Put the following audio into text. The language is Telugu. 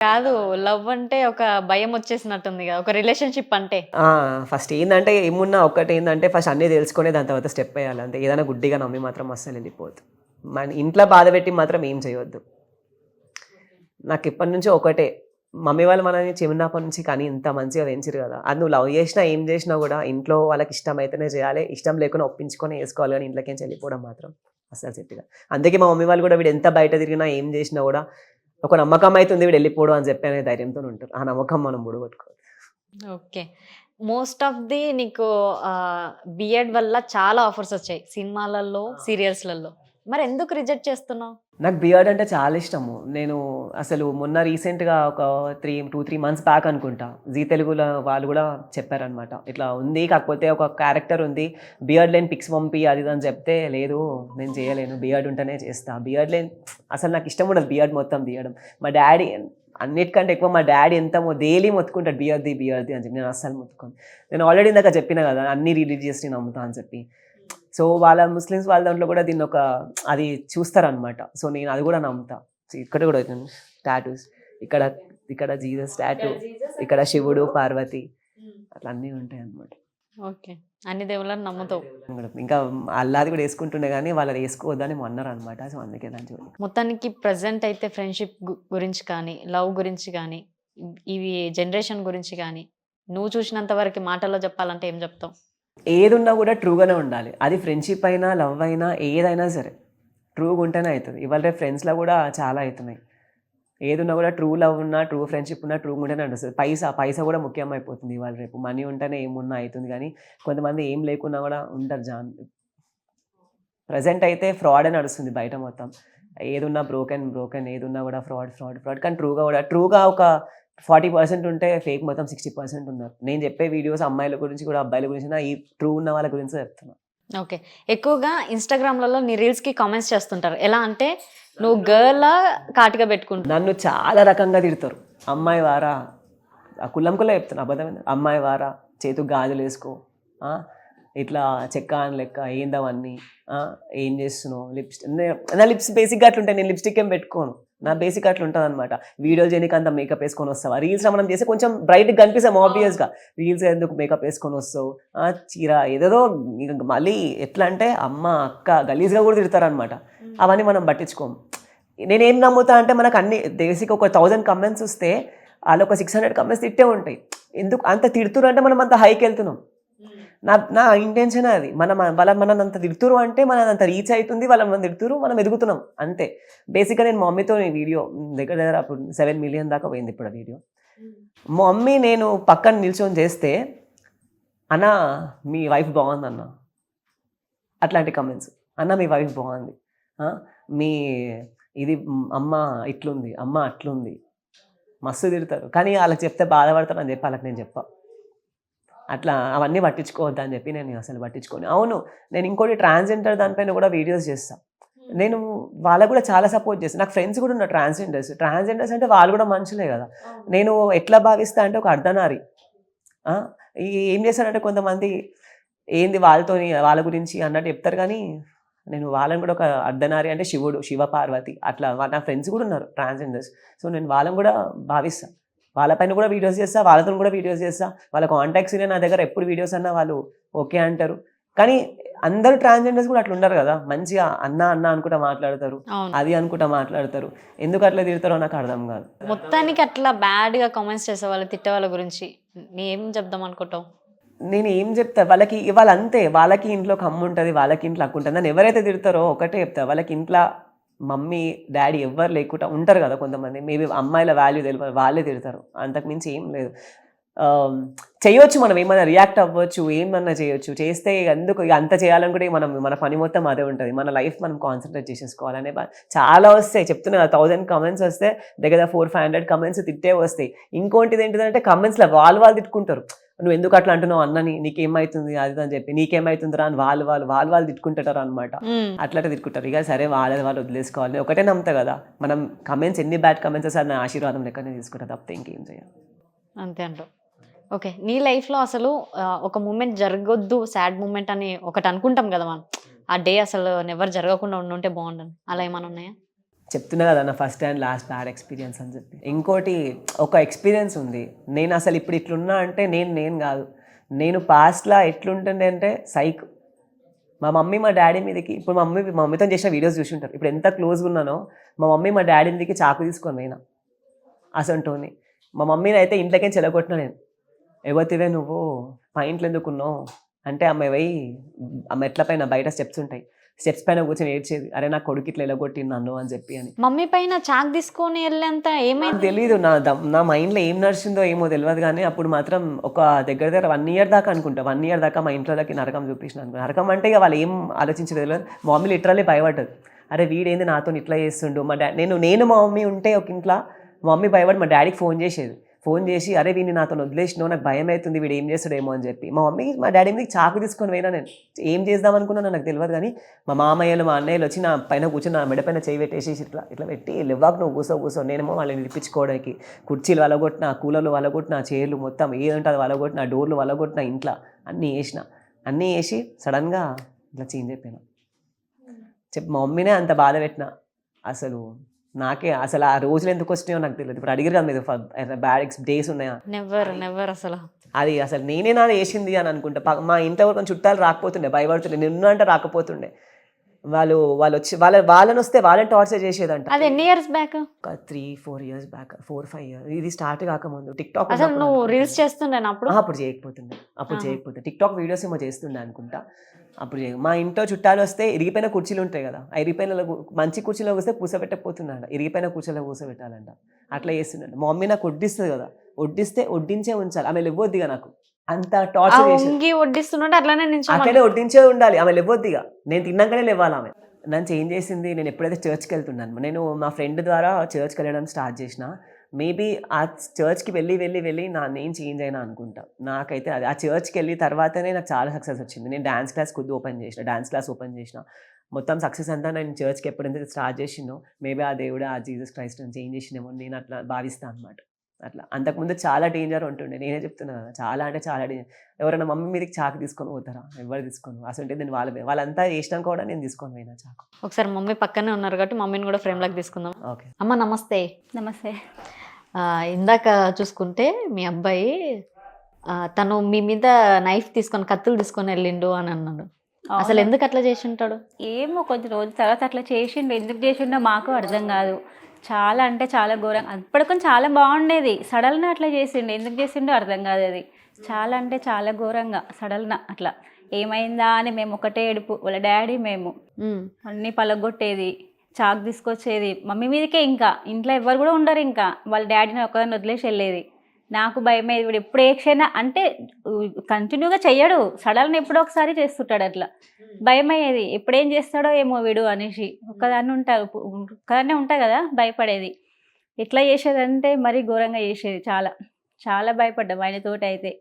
కాదు. లవ్ అంటే ఒక భయం వచ్చేసినట్టుంది గదా! ఒక రిలేషన్‌షిప్ అంటే. ఆ! ఫస్ట్ ఏందంటే ఏమున్నా ఒక్కటేందంటే ఫస్ట్ అన్నీ తెలుసుకొని దాని తర్వాత స్టెప్ ఎయ్యాలి అంతే. ఏదైనా గుడ్డిగా నమ్మి మాత్రం అస్సలెళ్ళిపోవద్దు. మన ఇంట్లో బాధపెట్టి మాత్రం ఏం చేయొద్దు. నాకిప్పటి నుంచి ఒకటే, మమ్మీ వాళ్ళు మనల్ని చిన్నప్పటి నుంచి కని ఇంత మంచిగా పెంచిర్రు గదా! అది నువ్వు లవ్ జేసినా, ఏం జేసినా గూడా ఇంట్లో వాళ్ళకి ఇష్టమైతేనే జేయాలి. ఇష్టం లేకున్నా ఒప్పించుకొని యేసుకోవాలి గానీ ఇంట్లోకేంచి వెళ్ళిపోవడం మాత్రం అస్సలు సెట్ కాదు. అందుకే మా మమ్మీ వాళ్ళు గూడా వీడు ఎంత బయట తిరిగినా, ఏం జేసినా గూడా ఒక నమ్మకం అయితుంది వీడు వెళ్ళిపోడు అని చెప్పి అనే ధైర్యంతోనే ఉంటారు. ఆ నమ్మకం మనం ఊడగొట్టుకోవద్దు. ఓకే. మోస్ట్ ఆఫ్ ది నీకు బీఎడ్ వల్ల చాలా ఆఫర్స్ వచ్చాయి. సినిమాలలో, సీరియల్స్‌లలో. మరెందుకు రిజెక్ట్ చేస్తున్నావు? నాకు బియర్డ్ అంటే చాలా ఇష్టము. నేను అసలు మొన్న రీసెంట్‌గా ఒక 3 మంత్స్ బ్యాక్ అనుకుంటా. జీ తెలుగులో వాళ్ళు గూడా చెప్పారనమాట. ఇట్లా ఉంది కాకపోతే ఒక క్యారెక్టర్ ఉంది. బియర్డ్ లేని పిక్స్ పంపి అది ఇది అని చెప్తే, లేదు నేను చేయలేను. బియర్డ్ ఉంటేనే చేస్తా. బియర్డ్ లేని అసలు నాకు ఇష్టం ఉండదు బియర్డ్ మొత్తం తీయడం. మా డ్యాడీ అన్నిటికంటే ఎక్కువ మా డ్యాడీ ఎంత డైలీ మొత్తుకుంటాడు బియర్‌ది, బియర్‌ది అని చెప్పి. నేను అస్సలు మొత్తుకోను. నేను ఆల్రెడీ ఇందాక చెప్పినా గదా! అన్ని రిలీజియస్‌ని నమ్ముతా అని చెప్పి. సో, వాళ్ళ ముస్లిమ్స్ వాళ్ళ దాంట్లో గూడా దీన్నొక అది చూస్తారనమాట. సో, నేను అది గూడా నమ్ముతా. సో, ఇక్కడ గూడా టాటూస్ ఇక్కడ ఇక్కడ జీసస్ టాటూ, ఇక్కడ శివుడు, పార్వతి అట్లా అన్నీ ఉంటాయన్నమాట. ఓకే. అన్ని దేవుళ్ళని నమ్ముతావు. ఇంకా అల్లాది గూడా యేసుకుంటుండే గానీ వాళ్ళది యేసుకోవద్దని అన్నారనమాట. సో, అందుకే దాని జోలికి మొత్తానికి ప్రెజెంట్ అయితే ఫ్రెండ్‌షిప్ గురించి కానీ, లవ్ గురించి గానీ, ఇవి జనరేషన్ గురించి గానీ, నువ్వు చూసినంత వరకి మాటల్లో చెప్పాలంటే ఏం చెప్తావు? ఏదున్నా గూడా ట్రూగానే ఉండాలి. అది ఫ్రెండ్‌షిప్ అయినా, లవ్ అయినా ఏదైనా సరే. ట్రూగా ఉంటేనే అయితది. ఇవాళ రేపు ఫ్రెండ్స్‌లో గూడా చాలా అయితున్నాయి. ఏదున్నా గూడా ట్రూ లవ్ ఉన్నా, ట్రూ ఫ్రెండ్‌షిప్ ఉన్నా ట్రూగా ఉంటేనే నడుస్తది. పైసా గూడా ముఖ్యమైపోతుంది ఇవాళ రేపు. మనీ ఉంటేనే ఏమున్నా అయితుంది గానీ, కొంతమంది ఏం లేకున్నా గూడా ఉంటారు ప్రెజెంట్ అయితే ఫ్రాడే నడుస్తుంది బయట మొత్తం. ఏదున్నా బ్రోకెన్ ఏదున్నా గూడా ఫ్రాడ్. కానీ ట్రూగా ఒక 40% ఉంటే ఫేక్ మొత్తం 60% ఉన్నారు. నేను చెప్పే వీడియోస్ అమ్మాయిల గురించి కూడా, అబ్బాయిల గురించి ఈ ట్రూ ఉన్న వాళ్ళ గురించే చెప్తున్నా. ఓకే. ఎక్కువగా ఇన్‌స్టాగ్రామ్‌లలో నీ రీల్స్‌కి కామెంట్స్ చేస్తుంటారు. ఎలా అంటే నువ్వు గర్లా కాటుక పెట్టుకుంటావు. నన్ను చాలా రకంగా తిడతారు. అమ్మాయి వారా, కుల్లం చెప్తున్నా అబద్ధమేంది. అమ్మాయి వారా, చేతుకి గాజులేసుకో, ఇట్లా చెక్క అని లెక్క ఏందవన్నీ, ఏం చేస్తున్నావు, నా లిప్స్ బేసిక్గా అట్లుంటాయి. నేను లిప్స్టిక్ ఏం పెట్టుకోను. నా బేసిక్ అట్లా ఉంటుంది అనమాట. వీడియోలు చేయడానికి అంత మేకప్ వేసుకొని వస్తావా, రీల్స్లో మనం చేస్తే కొంచెం బ్రైట్గా కనిపిస్తాం ఆబ్వియస్గా. రీల్స్ ఎందుకు మేకప్ వేసుకొని వస్తావు, చీర ఏదేదో మళ్ళీ ఎట్లా అంటే అమ్మ అక్క గలీజ్గా కూడా తిడతారనమాట. అవన్నీ మనం పట్టించుకోము. నేనేం నమ్ముతా అంటే మనకు అన్ని బేసిక్ ఒక 1000 కమెంట్స్ వస్తే వాళ్ళు ఒక 600 కమెంట్స్ తిట్టే ఉంటాయి. ఎందుకు అంత తిడుతురు అంటే మనం అంత హైకి వెళ్తున్నాం. నా ఇంటెన్షన్ అది. మనల్ని అంత తిడుతురు అంటే మనది అంత రీచ్ అవుతుంది. మనం తిడుతురు, మనం ఎదుగుతున్నాం అంతే. బేసిక్గా నేను మా మమ్మీతో వీడియో దగ్గర అప్పుడు 7 మిలియన్ దాకా పోయింది ఇప్పుడు ఆ వీడియో. మా మమ్మీ నేను పక్కన నిల్చొని చేస్తే, అన్న మీ వైఫ్ బాగుందన్న, అట్లాంటి కమెంట్స్. అన్న మీ వైఫ్ బాగుంది, మీ ఇది అమ్మ ఇట్లుంది, అమ్మ అట్లుంది, మస్తు తిడతారు. కానీ వాళ్ళకి చెప్తే బాధపడతారు అని చెప్పి వాళ్ళకి నేను చెప్పా. అట్లా అవన్నీ పట్టించుకోవద్దు అని చెప్పి నేను అసలు పట్టించుకోను. అవును, నేను ఇంకోటి ట్రాన్స్‌జెండర్ దానిపైన కూడా వీడియోస్ చేస్తాను. నేను వాళ్ళకు కూడా చాలా సపోర్ట్ చేస్తాను. నాకు ఫ్రెండ్స్ కూడా ఉన్నారు ట్రాన్స్‌జెండర్స్ అంటే వాళ్ళు కూడా మనుషులే కదా. నేను ఎట్లా భావిస్తా అంటే ఒక అర్ధనారి. ఏం చేస్తారంటే కొంతమంది ఏంది వాళ్ళతోని వాళ్ళ గురించి అన్నట్టు చెప్తారు కానీ, నేను వాళ్ళని కూడా ఒక అర్ధనారి అంటే శివుడు, శివ పార్వతి అట్లా నా ఫ్రెండ్స్ కూడా ఉన్నారు ట్రాన్స్‌జెండర్స్. సో నేను వాళ్ళని కూడా భావిస్తాను. వాళ్ళపైన కూడా వీడియోస్ చేస్తా, వాళ్ళతో కూడా వీడియోస్ చేస్తా. వాళ్ళ కాంటాక్ట్స్ నా దగ్గర ఎప్పుడు వీడియోస్ అన్నా వాళ్ళు ఓకే అంటారు. కానీ అందరూ ట్రాన్స్‌జెండర్స్ కూడా అట్లా ఉండరు కదా. మంచిగా అన్న అనుకుంటా మాట్లాడతారు, అది అనుకుంటా మాట్లాడతారు. ఎందుకు అట్లా తిడతారో నాకు అర్థం కాదు. మొత్తానికి అట్లా బ్యాడ్‌గా కామెంట్స్ చేసేవాళ్ళు, తిట్టే వాళ్ళ గురించి ఏం చెప్దాం అనుకుంటావు? నేను ఏం చెప్తా వాళ్ళకి, వాళ్ళంతే. వాళ్ళకి ఇంట్లో కమ్ము ఉంటుంది, వాళ్ళకి ఇంట్లో అక్కు ఉంటుంది. నన్ను ఎవరైతే తిడతారో ఒకటే చెప్తా, వాళ్ళకి ఇంట్లో మమ్మీ డాడీ ఎవ్వరు లేకుండా ఉంటారు కదా కొంతమంది. మేబీ అమ్మాయిల వాల్యూ తెలియదు, వాళ్ళే తిడతారు. అంతకుమించి ఏం లేదు. చేయొచ్చు, మనం ఏమైనా రియాక్ట్ అవ్వచ్చు, ఏమన్నా చేయొచ్చు. చేస్తే ఎందుకు అంత చేయాలనుకుంటే మన పని మొత్తం అదే ఉంటుంది. మన లైఫ్ మనం కాన్సన్ట్రేట్ చేసేసుకోవాలనే చాలా వస్తాయి. చెప్తున్నా 1000 కమెంట్స్ వస్తే దగ్గర 400-500 కమెంట్స్ తిట్టే వస్తాయి. ఇంకోటిది ఏంటిదంటే కమెంట్స్లో వాళ్ళు తిట్టుకుంటారు. నువ్వు ఎందుకు అట్లా అంటున్నావు అన్నని, నీకేమవుతుంది అది అని చెప్పి, నీకేమవుతుందిరా అని వాళ్ళు తిట్టుకుంటారు అనమాట. అట్లా తిట్టుకుంటారు. ఇక సరే వాళ్ళు వదిలేసుకోవాలి. ఒకటే నమ్ముతా కదా, మనం కమెంట్స్ ఎన్ని బ్యాడ్ కమెంట్స్ వస్తే నా ఆశీర్వాదం లెక్కనే తీసుకుంటా తప్పితే ఇంకేం చేయాలి. అంతే అంటావు. ఓకే. నీ లైఫ్‌లో అసలు ఒక మూమెంట్ జరగొద్దు, సాడ్ మూమెంట్ అని ఒకటి అనుకుంటాం కదా మనం. ఆ డే అసలు నెవర్ జరగకుండా ఉండుంటే బాగుండని, అలా ఏమైనా ఉన్నాయా? చెప్తున్నా కదా నా first and last bad experience అని చెప్పి. ఇంకోటి ఒక ఎక్స్పీరియన్స్ ఉంది. నేను అసలు ఇప్పుడు ఇట్లున్నా అంటే నేను కాదు. నేను పాస్ట్లో ఎట్లుంటుండే అంటే సైక్. మా మమ్మీ మా డాడీ మీదకి ఇప్పుడు మా మమ్మీతో చేసిన వీడియోస్ చూసి ఉంటారు. ఇప్పుడు ఎంత క్లోజ్గా ఉన్నానో మా మమ్మీ మా డాడీ మీదకి చాకు తీసుకొని పోయినా అసంటోని. మా మమ్మీని అయితే ఇంట్లోకే చెలగొట్టినా నేను. ఎవతివే నువ్వు మా ఇంట్లో ఎందుకున్నావు అంటే అమ్మ ఎట్ల పైన బయట స్టెప్స్ ఉంటాయి, స్టెప్స్ పైన కూర్చొని ఏడ్చేది, అరే నా కొడుకు ఇట్లా ఎలగొట్టి నన్ను అని చెప్పి అని. మమ్మీ పైన చాక్ తీసుకొని వెళ్ళేంత నాకు ఏమైంది? తెలీదు నా మైండ్లో ఏం నడిచిందో ఏమో తెలియదు, కానీ అప్పుడు మాత్రం ఒక దగ్గర 1 year దాకా అనుకుంటా, 1 year దాకా మా ఇంట్లోకి నరకం చూపించిన అనుకో. నరకం అంటే ఇక వాళ్ళు ఏం ఆలోచించలేదు తెలియదు. మా మమ్మీ లిటరల్లీ భయపడ్డది, అరే వీడేంది నాతో ఇట్లా చేస్తుండు. మా డాడీ నేను మా మమ్మీ ఉంటే ఒక ఇంట్లో మా మమ్మీ భయపడి మా డాడీకి ఫోన్ చేసి అరే వీడిని నాతో వదిలేసినావు, నాకు భయం అవుతుంది, వీడు ఏం చేస్తాడేమో అని చెప్పి. మా మమ్మీ మా డాడీ మీద చాకు తీసుకొని పోయినా. నేను ఏం చేద్దాం అనుకున్నా నాకు తెలియదు, కానీ మా మామయ్యలు మా అన్నయ్యలు వచ్చి నా పైన కూర్చొని నా మెడ పైన చేయి పెట్టేసి ఇట్లా పెట్టి లేవాకు నువ్వు కూర్చో. నేనేమో వాళ్ళని నిలిపించుకోవడానికి కుర్చీలు వలగొట్టిన, కూలర్లు వలగొట్టిన, చైర్లు మొత్తం ఏదంటే అది వలగొట్టిన, డోర్లు వలగొట్టిన, ఇంట్లో అన్నీ వేసి సడన్గా ఇట్లా చేంజ్ అయిపోయినా. మా మమ్మీనే అంత బాధ పెట్టిన. అసలు నాకే అసలు ఆ రోజులు ఎందుకు వచ్చినాయో నాకు తెలియదు. ఇప్పుడు అడిగారు కదా మీరు బ్యాడ్ డేస్ ఉన్నాయా? నెవర్ అసలు. అది అసలు నేనే నాది వేసింది అని అనుకుంటా. మా ఇంట్లో కొంచెం చుట్టాలు రాకపోతుండే, భయపడుతుండే, నిన్ను అంటే రాకపోతుండే. వాళ్ళు వచ్చి వాళ్ళని వస్తే వాళ్ళని టార్చర్ చేసేదంట. అది ఎన్ని ఇయర్స్ బ్యాక్? ఒక 3-4 years బ్యాక్, 4-5 years. ఇది స్టార్ట్ కాకముందు టిక్టాక్ అసలు నువ్వు రీల్స్ చేస్తుండే అప్పుడు? అప్పుడు చేయకపోతే టిక్టాక్ వీడియోస్ ఏమో చేస్తుండే అనుకుంటా. అప్పుడు మా ఇంట్లో చుట్టాలు వస్తే ఇరిగిపోయిన కుర్చీలు ఉంటాయి కదా, ఆ ఇరిగిపోయిన మంచి కుర్చీలో వస్తే కూర్చోబెట్టకపోతుందంట, ఇరిగిపోయిన కుర్చీలో కూర్చోబెట్టాలంట. అట్లా చేస్తుందంట. మా మమ్మీ నాకు వడ్డిస్తుంది కదా, వడ్డించే ఉంచాలి. ఆమె ఇవ్వద్దిగా నాకు అంత టార్చర్ చేసి వడ్డిస్తున్నట్టు అట్లనే వడ్డించే ఉండాలి. ఆమె ఇవ్వద్దిగా, నేను తిన్నాకనే లేవాలి ఆమె. నన్ను చేంజ్ చేసింది నేను ఎప్పుడైతే చర్చ్కి వెళ్తున్నాను. నేను మా ఫ్రెండ్ ద్వారా చర్చ్కి వెళ్ళడం స్టార్ట్ చేసిన. మేబీ ఆ చర్చ్కి వెళ్ళి నేను చేంజ్ అయినా అనుకుంటా. నాకైతే అది ఆ చర్చ్కి వెళ్ళి తర్వాతనే నాకు చాలా సక్సెస్ వచ్చింది. నేను డాన్స్ క్లాస్ ఓపెన్ చేసిన. మొత్తం సక్సెస్ అంతా నేను చర్చ్కి ఎప్పుడైతే స్టార్ట్ చేసినో మేబీ ఆ దేవుడు ఆ జీసస్ క్రైస్ట్ నన్ను చేంజ్ చేసినేమో నేను అట్లా భావిస్తాను అనమాట. అట్లా అంతకుముందు చాలా డేంజర్ ఉంటుండే. నేనే చెప్తున్నా కదా, చాలా అంటే చాలా డేంజర్. ఎవరైనా మమ్మీ మీదకి చాకు తీసుకొని పోతారా? ఎవరు తీసుకోను. అసలు నేను వాళ్ళంతా చేసినాక కూడా నేను తీసుకొని పోయినా చాకు. ఒకసారి మమ్మీ పక్కనే ఉన్నారు కాబట్టి మమ్మీని కూడా ఫ్రేమ్ లాగా తీసుకుందాం. ఓకే అమ్మ నమస్తే. నమస్తే. ఇందాక చూసుకుంటే మీ అబ్బాయి తను మీ మీద కత్తులు తీసుకొని వెళ్ళిండు అని అన్నాడు. అసలు ఎందుకు అట్లా చేసి ఉంటాడు? ఏమో కొద్ది రోజుల తర్వాత అట్లా చేసిండు. ఎందుకు చేసిండో మాకు అర్థం కాదు. చాలా అంటే చాలా ఘోరంగా. అప్పటికొని చాలా బాగుండేది, సడల్న అట్లా చేసిండు. ఎందుకు చేసిండో అర్థం కాదు. అది చాలా అంటే చాలా ఘోరంగా సడల్న అట్లా ఏమైందా అని మేము ఒకటే ఏడుపు. వాళ్ళ డాడీ మేము అన్నీ పలగొట్టేది, చాకు తీసుకొచ్చేది మమ్మీ మీదకే. ఇంకా ఇంట్లో ఎవరు కూడా ఉండరు. ఇంకా వాళ్ళ డాడీని ఒకదాన్ని వదిలేసి వెళ్ళేది. నాకు భయమేది. వీడు ఎప్పుడు ఏ క్షణ అంటే కంటిన్యూగా చెయ్యడు, సడన్ ఎప్పుడో ఒకసారి చేస్తుంటాడు. అట్లా భయమయ్యేది, ఎప్పుడేం చేస్తాడో ఏమో వీడు అనేసి. ఒక్కదాన్నే ఉంటా కదా, భయపడేది. ఎట్లా చేసేదంటే మరీ ఘోరంగా చేసేది. చాలా చాలా భయపడ్డాం ఆయనతోటి అయితే.